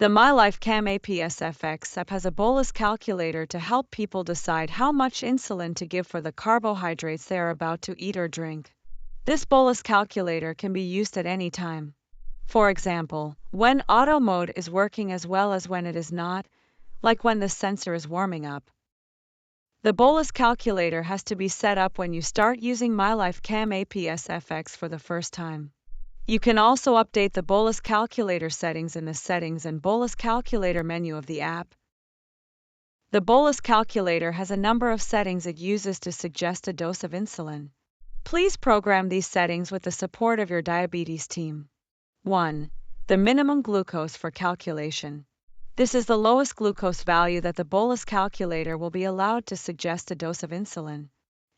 The MyLifeCam APSFX app has a bolus calculator to help people decide how much insulin to give for the carbohydrates they are about to eat or drink. This bolus calculator can be used at any time. For example, when auto mode is working as well as when it is not, like when the sensor is warming up. The bolus calculator has to be set up when you start using MyLifeCam APSFX for the first time. You can also update the bolus calculator settings in the Settings and Bolus Calculator menu of the app. The bolus calculator has a number of settings it uses to suggest a dose of insulin. Please program these settings with the support of your diabetes team. 1. The minimum glucose for calculation. This is the lowest glucose value that the bolus calculator will be allowed to suggest a dose of insulin.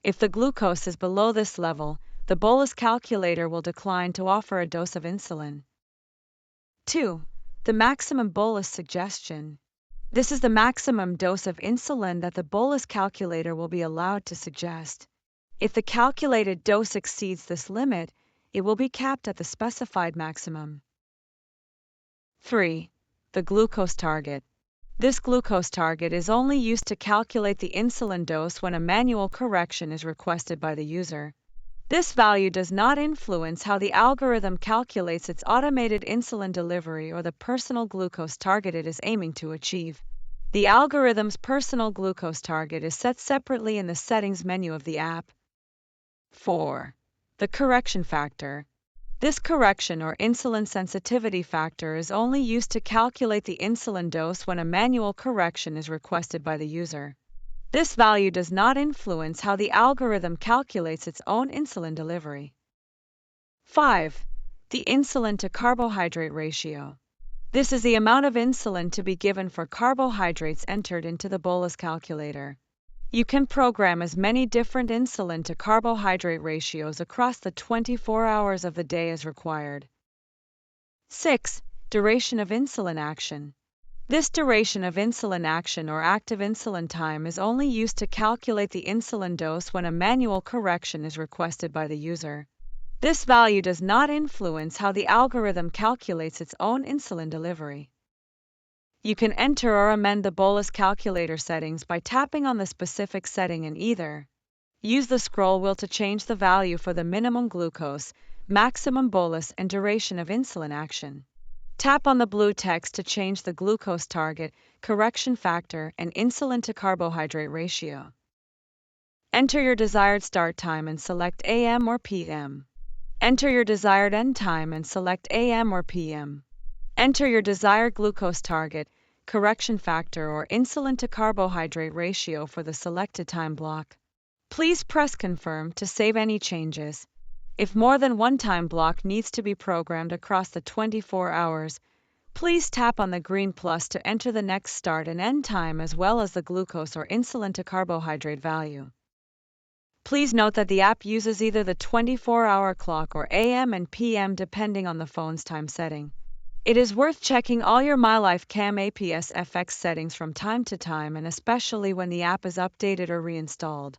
If the glucose is below this level, the bolus calculator will decline to offer a dose of insulin. 2. The maximum bolus suggestion. This is the maximum dose of insulin that the bolus calculator will be allowed to suggest. If the calculated dose exceeds this limit, it will be capped at the specified maximum. 3. The glucose target. This glucose target is only used to calculate the insulin dose when a manual correction is requested by the user. This value does not influence how the algorithm calculates its automated insulin delivery or the personal glucose target it is aiming to achieve. The algorithm's personal glucose target is set separately in the Settings menu of the app. 4. The correction factor. This correction or insulin sensitivity factor is only used to calculate the insulin dose when a manual correction is requested by the user. This value does not influence how the algorithm calculates its own insulin delivery. 5. The insulin to carbohydrate ratio. This is the amount of insulin to be given for carbohydrates entered into the bolus calculator. You can program as many different insulin to carbohydrate ratios across the 24 hours of the day as required. 6. Duration of insulin action. This duration of insulin action or active insulin time is only used to calculate the insulin dose when a manual correction is requested by the user. This value does not influence how the algorithm calculates its own insulin delivery. You can enter or amend the bolus calculator settings by tapping on the specific setting and either use the scroll wheel to change the value for the minimum glucose, maximum bolus, and duration of insulin action. Tap on the blue text to change the glucose target, correction factor, and insulin to carbohydrate ratio. Enter your desired start time and select AM or PM. Enter your desired end time and select AM or PM. Enter your desired glucose target, correction factor, or insulin to carbohydrate ratio for the selected time block. Please press Confirm to save any changes. If more than one time block needs to be programmed across the 24 hours, please tap on the green plus to enter the next start and end time as well as the glucose or insulin to carbohydrate value. Please note that the app uses either the 24-hour clock or AM and PM depending on the phone's time setting. It is worth checking all your MyLifeCam APSFX settings from time to time and especially when the app is updated or reinstalled.